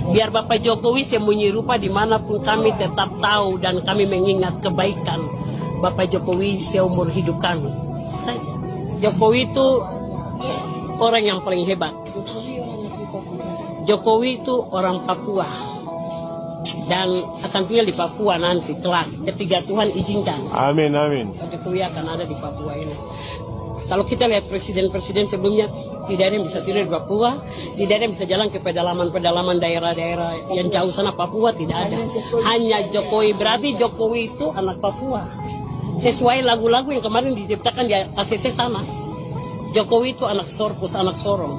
Biar Bapak Jokowi sembunyi rupa dimanapun kami tetap tahu dan kami mengingat kebaikan Bapak Jokowi seumur hidup kami. Jokowi itu orang yang paling hebat. Jokowi itu orang Papua dan akan tinggal di Papua nanti kelak ketika Tuhan izinkan. Amin, amin. Pak Jokowi akan ada di Papua ini. Kalau kita lihat presiden-presiden sebelumnya, tidak ada yang bisa tidur di Papua, tidak ada yang bisa jalan ke pedalaman-pedalaman daerah-daerah yang jauh sana Papua, tidak ada. Hanya Jokowi, berarti Jokowi itu anak Papua. Sesuai lagu-lagu yang kemarin diciptakan di ACC sana. Jokowi itu anak Sorkus, anak Sorong.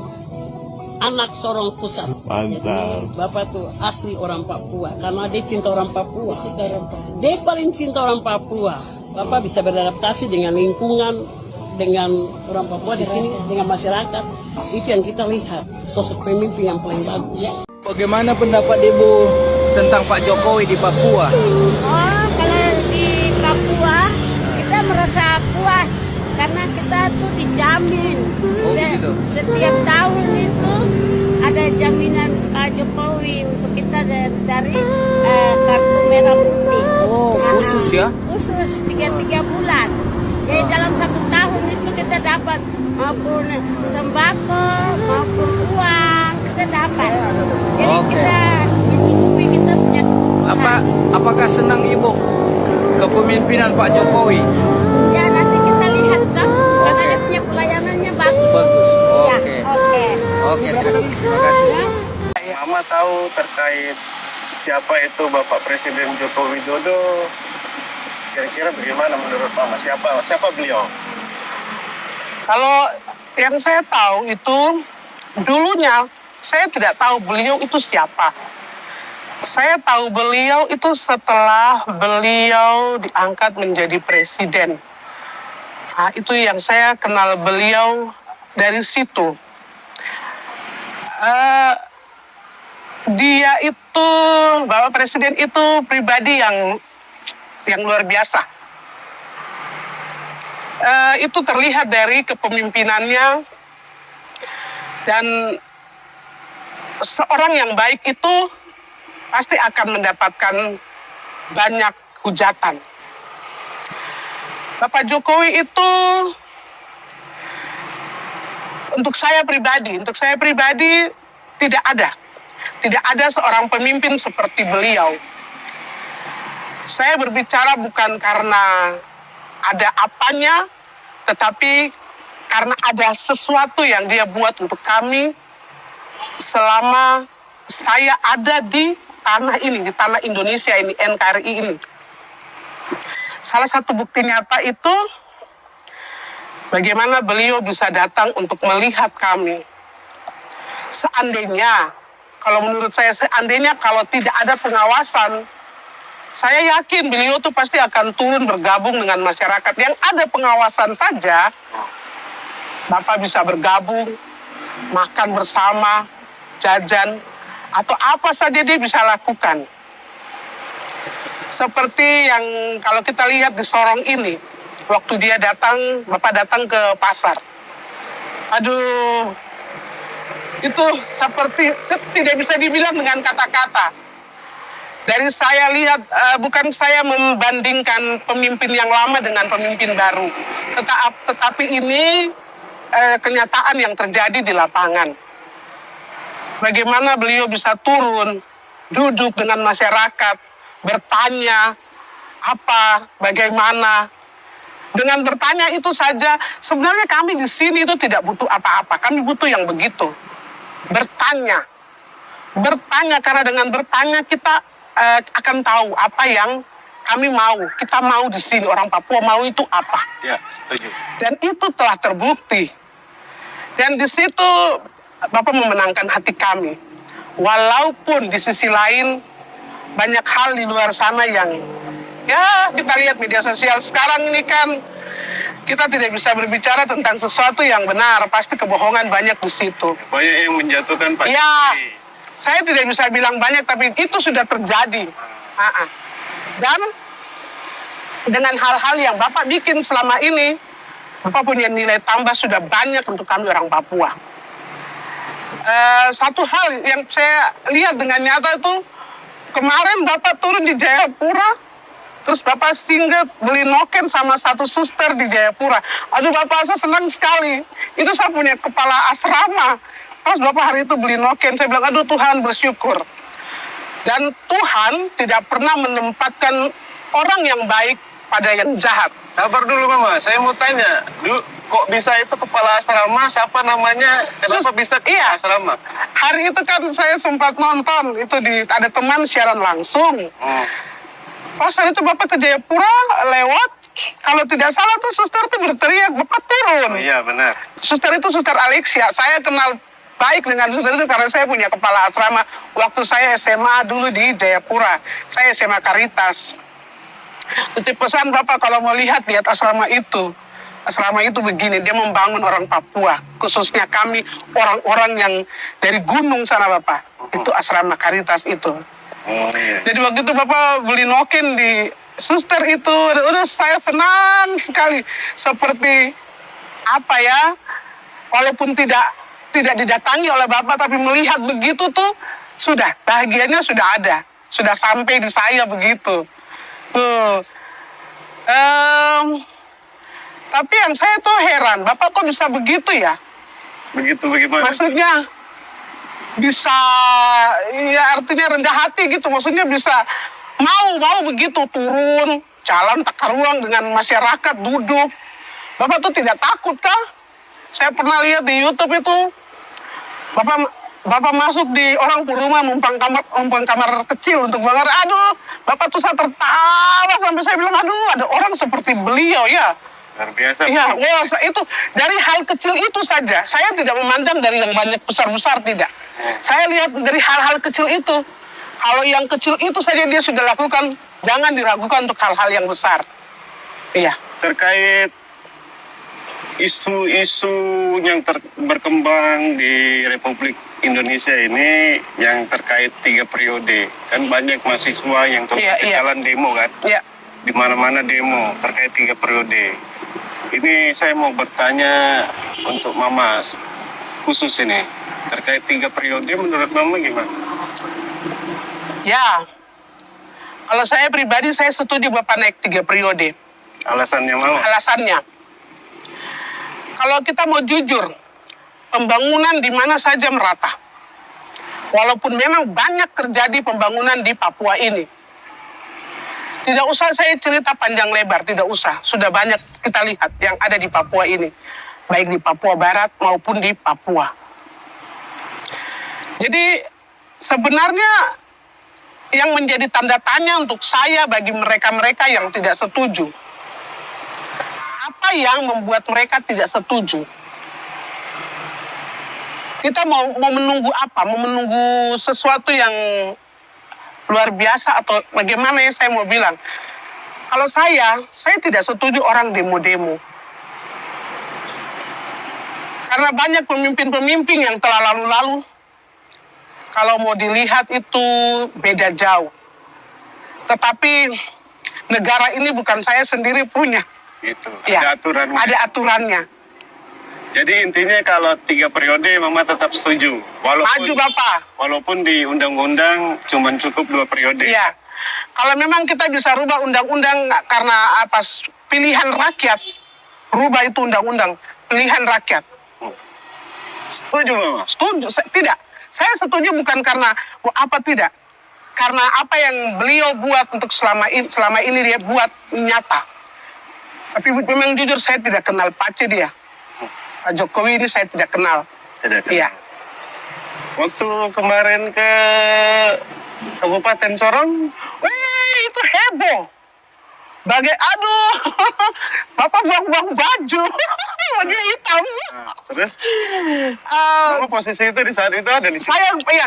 Anak Sorong Pusat. Mantap. Bapak tuh asli orang Papua, karena dia cinta orang Papua. Dia paling cinta orang Papua. Bapak bisa beradaptasi dengan lingkungan, dengan orang Papua di sini, dengan masyarakat. Itu yang kita lihat, sosok pemimpin yang paling bagus. Bagaimana pendapat Ibu tentang Pak Jokowi di Papua? Oh, kalau di Papua kita merasa puas karena kita tuh dijamin. Oh, gitu. Setiap tahun itu ada jaminan Pak Jokowi untuk kita dari kartu merah putih. Oh, khusus ya? Khusus 3 bulan. Jadi dalam 1 tahun itu kita dapat maupun sembako maupun uang kita dapat. Jadi Oke. kita mencukupi kita punya kebutuhan. Apakah senang Ibu kepemimpinan Pak Jokowi? Ya nanti kita lihat kan, karena dia punya pelayanannya bagus. Bagus. Ya, Oke. oke. Oke, terima kasih. Mama tahu terkait siapa itu Bapak Presiden Joko Widodo. Kira-kira bagaimana menurut Mama? Siapa beliau? Kalau yang saya tahu itu dulunya saya tidak tahu beliau itu siapa. Saya tahu beliau itu setelah beliau diangkat menjadi presiden. Nah, itu yang saya kenal beliau dari situ. Dia itu, Bapak Presiden itu pribadi yang luar biasa. Itu terlihat dari kepemimpinannya, dan seorang yang baik itu pasti akan mendapatkan banyak hujatan. Bapak Jokowi itu untuk saya pribadi tidak ada seorang pemimpin seperti beliau. Saya berbicara bukan karena ada apanya, tetapi karena ada sesuatu yang dia buat untuk kami selama saya ada di tanah ini, di tanah Indonesia ini, NKRI ini. Salah satu bukti nyata itu bagaimana beliau bisa datang untuk melihat kami. Seandainya, kalau menurut saya, kalau tidak ada pengawasan, saya yakin beliau tuh pasti akan turun bergabung dengan masyarakat. Yang ada pengawasan saja, Bapak bisa bergabung, makan bersama, jajan, atau apa saja dia bisa lakukan. Seperti yang kalau kita lihat di Sorong ini, waktu dia datang, Bapak datang ke pasar. Aduh, itu seperti tidak bisa dibilang dengan kata-kata. Dari saya lihat, bukan saya membandingkan pemimpin yang lama dengan pemimpin baru. Tetapi ini kenyataan yang terjadi di lapangan. Bagaimana beliau bisa turun, duduk dengan masyarakat, bertanya apa, bagaimana. Dengan bertanya itu saja, sebenarnya kami di sini itu tidak butuh apa-apa. Kami butuh yang begitu. Bertanya. Bertanya, karena dengan bertanya kita akan tahu apa yang kami mau. Kita mau di sini, orang Papua mau itu apa. Ya, setuju. Dan itu telah terbukti. Dan di situ Bapak memenangkan hati kami. Walaupun di sisi lain banyak hal di luar sana yang ya kita lihat media sosial sekarang ini kan kita tidak bisa berbicara tentang sesuatu yang benar. Pasti kebohongan banyak di situ. Banyak yang menjatuhkan Pak Ya, Jokowi. saya tidak bisa bilang banyak, tapi itu sudah terjadi. Dan dengan hal-hal yang Bapak bikin selama ini, Bapak punya nilai tambah sudah banyak untuk kami orang Papua. Satu hal yang saya lihat dengan nyata itu, kemarin Bapak turun di Jayapura, terus Bapak singgah beli noken sama satu suster di Jayapura. Aduh Bapak, saya senang sekali. Itu saya punya kepala asrama. Pas Bapak hari itu beli noken, saya bilang, aduh Tuhan, bersyukur. Dan Tuhan tidak pernah menempatkan orang yang baik pada yang jahat. Sabar dulu Mama, saya mau tanya. Dulu kok bisa itu kepala asrama, siapa namanya? Kenapa bisa kepala Iya. asrama? Hari itu kan saya sempat nonton, itu ada teman siaran langsung. Pas hari itu Bapak ke Jayapura lewat, kalau tidak salah tuh suster tuh berteriak, Bapak turun. Oh, iya benar. Suster itu suster Alexia. Saya kenal baik dengan suster itu karena saya punya kepala asrama waktu saya SMA dulu di Jayapura. Saya SMA Caritas. Titip pesan Bapak kalau mau lihat asrama itu. Asrama itu begini, dia membangun orang Papua, khususnya kami orang-orang yang dari gunung sana Bapak. Itu asrama Caritas itu. Oh iya. Jadi waktu itu Bapak beli noken di suster itu, udah saya senang sekali. Seperti apa ya, walaupun tidak didatangi oleh Bapak, tapi melihat begitu tuh, sudah, bahagianya sudah ada. Sudah sampai di saya begitu. Tuh. Tapi yang saya tuh heran, Bapak kok bisa begitu ya? Begitu bagaimana? Maksudnya bisa, ya artinya rendah hati gitu. Maksudnya bisa mau begitu turun, jalan takar ruang dengan masyarakat duduk. Bapak tuh tidak takut kah? Saya pernah lihat di YouTube itu, Bapak masuk di orang rumah numpang kamar kecil untuk bangar. Aduh, Bapak tuh saya tertawa sampai saya bilang, aduh ada orang seperti beliau ya. Luar biasa. Iya, wah, itu dari hal kecil itu saja. Saya tidak memandang dari yang banyak besar-besar, tidak. Saya lihat dari hal-hal kecil itu. Kalau yang kecil itu saja dia sudah lakukan, jangan diragukan untuk hal-hal yang besar. Iya. Terkait isu-isu yang berkembang di Republik Indonesia ini yang terkait 3 periode. Kan banyak mahasiswa yang jalan demo kan? Iya. Di mana-mana demo terkait 3 periode. Ini saya mau bertanya untuk Mama khusus ini. Terkait 3 periode menurut Mama gimana? Ya. Kalau saya pribadi saya setuju Bapak naik 3 periode. Alasannya Mama? Alasannya. Kalau kita mau jujur, pembangunan di mana saja merata. Walaupun memang banyak terjadi pembangunan di Papua ini. Tidak usah saya cerita panjang lebar, tidak usah. Sudah banyak kita lihat yang ada di Papua ini. Baik di Papua Barat maupun di Papua. Jadi sebenarnya yang menjadi tanda tanya untuk saya bagi mereka-mereka yang tidak setuju. Apa yang membuat mereka tidak setuju? Kita mau menunggu apa? Mau menunggu sesuatu yang luar biasa atau bagaimana ya saya mau bilang? Kalau saya tidak setuju orang demo-demo. Karena banyak pemimpin-pemimpin yang telah lalu-lalu. Kalau mau dilihat itu beda jauh. Tetapi negara ini bukan saya sendiri punya. Itu, Ya, ada aturannya. Ada aturannya. Jadi intinya kalau 3 periode Mama tetap setuju. Maju Bapak. Walaupun di undang-undang cuma cukup 2 periode. Iya. Kalau memang kita bisa rubah undang-undang karena atas pilihan rakyat, rubah itu undang-undang, pilihan rakyat. Setuju Mama? Setuju, tidak. Saya setuju bukan karena apa tidak. Karena apa yang beliau buat untuk selama ini dia buat nyata. Tapi memang jujur saya tidak kenal Pace dia. Pak Jokowi ini saya tidak kenal. Tidak kenal. Iya. Waktu kemarin ke Kabupaten Sorong, Wih, itu heboh. Aduh, Bapak buang-buang baju. Baju hitam. nah, terus Eh, Mama posisi itu di saat itu ada di sini.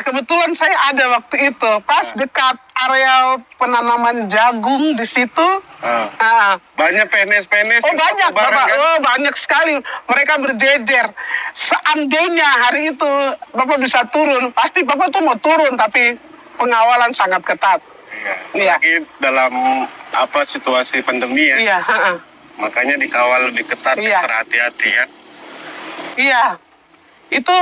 Kebetulan saya ada waktu itu. Pas dekat area penanaman jagung di situ. Ah, Banyak PNS-PNS. Oh yang banyak foto bareng, Bapak, kan? oh banyak sekali. Mereka berjejer. Seandainya hari itu Bapak bisa turun, pasti Bapak tuh mau turun, tapi pengawalan sangat ketat. Iya. Apalagi dalam situasi pandemi ya. Iya, Makanya dikawal lebih ketat, Iya. extra hati-hati kan. iya. Itu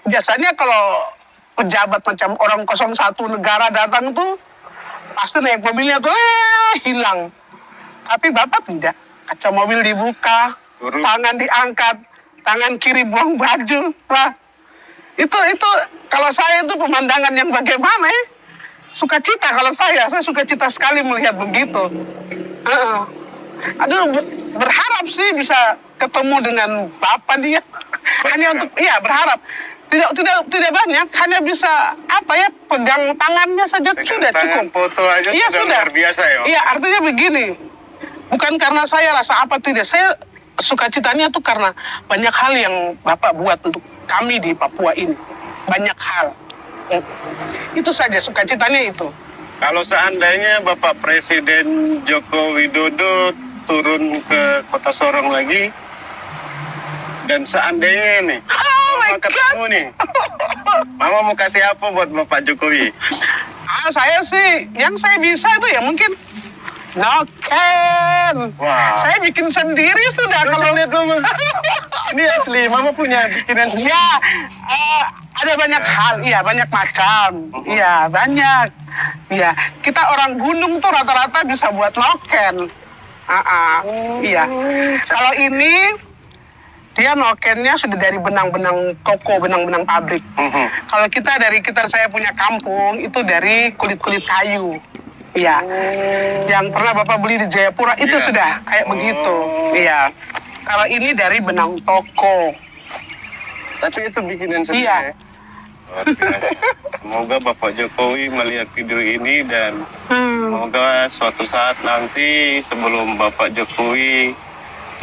biasanya kalau pejabat macam orang 01 negara datang tuh pasti naik mobilnya tuh hilang. Tapi Bapak tidak. Kaca mobil dibuka, Turun. tangan diangkat, tangan kiri buang baju. Wah, itu kalau saya itu pemandangan yang bagaimana ya? Sukacita kalau saya sukacita sekali melihat begitu. Aduh, berharap sih bisa ketemu dengan Bapak dia. Hanya untuk, iya berharap. Tidak banyak, hanya bisa apa ya, pegang tangannya saja sudah Tangan cukup. foto aja Iya, sudah luar biasa ya. Iya, artinya begini. Bukan karena saya rasa apa tidak. Saya sukacitanya tuh karena banyak hal yang Bapak buat untuk kami di Papua ini. Banyak hal. Itu saja sukacitanya itu. Kalau seandainya Bapak Presiden Joko Widodo turun ke Kota Sorong lagi, dan seandainya nih, Mama ketemu nih, Mama mau kasih apa buat Bapak Jokowi? Saya sih, yang saya bisa itu ya mungkin noken. Wah. Saya bikin sendiri sudah Coba kalau lihat Mama. Ini asli, Mama punya bikinan sendiri. ya, ada banyak hal, iya banyak macam, iya banyak, iya kita orang gunung tuh rata-rata bisa buat noken, iya. Kalau ini dia nokennya sudah dari benang-benang toko, benang-benang pabrik. Kalau saya punya kampung itu dari kulit-kulit kayu, iya. Yang pernah Bapak beli di Jayapura itu Iya. sudah kayak begitu, iya. Kalau ini dari benang toko. Tapi itu bikinan sendiri Iya. ya. Luar biasa. Semoga Bapak Jokowi melihat video ini dan semoga suatu saat nanti sebelum Bapak Jokowi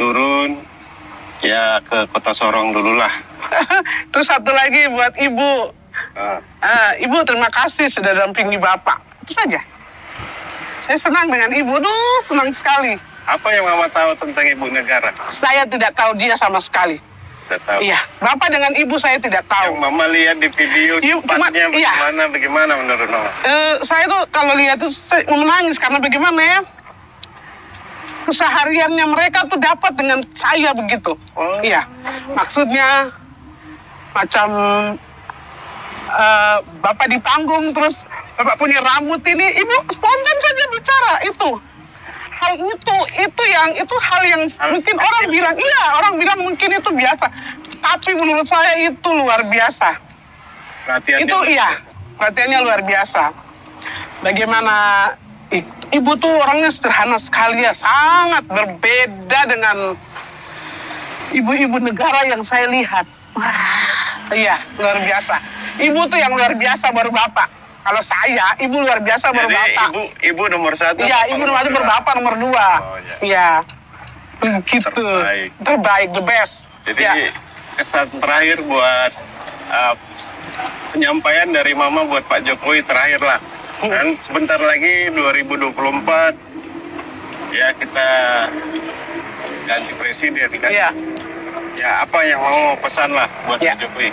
turun ya ke Kota Sorong dulu lah. Terus satu lagi buat Ibu. Ibu terima kasih sudah dampingi Bapak. Itu saja. Saya senang dengan Ibu, senang sekali. Apa yang Mama tahu tentang Ibu Negara? Saya tidak tahu dia sama sekali. Tidak tahu. Iya, Bapak dengan Ibu saya tidak Yang tahu. Mama lihat di video Iya, sempatnya iya. bagaimana menurut Mama? Saya tuh kalau lihat tuh saya mau menangis karena bagaimana ya, kesehariannya mereka tuh dapat dengan saya begitu. Oh. Iya, maksudnya macam Bapak di panggung terus Bapak punya rambut ini, Ibu spontan saja bicara itu. Hal itu hal yang mungkin orang bilang, iya orang bilang mungkin itu biasa. Tapi menurut saya itu luar biasa. Perhatiannya Itu luar iya, biasa. perhatiannya luar biasa. Bagaimana Ibu tuh orangnya sederhana sekali ya, sangat berbeda dengan ibu-ibu negara yang saya lihat. Wah, iya, luar biasa. Ibu tuh yang luar biasa baru Bapak. Kalau saya, Ibu luar biasa baru Jadi Bapak. ibu nomor satu. Iya, Bapak Ibu nomor satu baru Bapak nomor 2. Oh, Iya. Begitu. Terbaik, the best. Jadi Ya. kesan terakhir buat penyampaian dari Mama buat Pak Jokowi terakhir lah. Dan sebentar lagi 2024 ya kita ganti presiden kan. Iya. Ya apa yang mau pesan lah buat Ya. Pak Jokowi?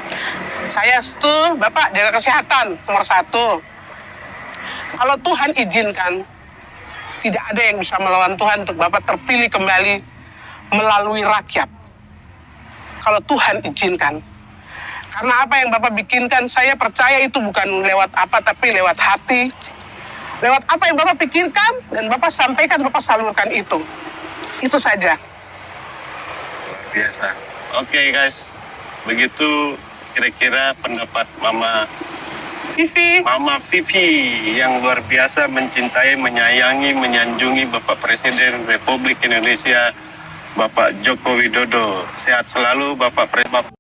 Saya setuju, Bapak jaga kesehatan nomor 1. Kalau Tuhan izinkan, tidak ada yang bisa melawan Tuhan untuk Bapak terpilih kembali melalui rakyat. Kalau Tuhan izinkan. Karena apa yang Bapak bikinkan, saya percaya itu bukan lewat apa, tapi lewat hati. Lewat apa yang Bapak pikirkan, dan Bapak sampaikan, Bapak salurkan itu. Itu saja. Biasa. Oke guys, begitu kira-kira pendapat Mama Vivi yang luar biasa mencintai, menyayangi, menyanjungi Bapak Presiden Republik Indonesia, Bapak Joko Widodo. Sehat selalu Bapak Presiden.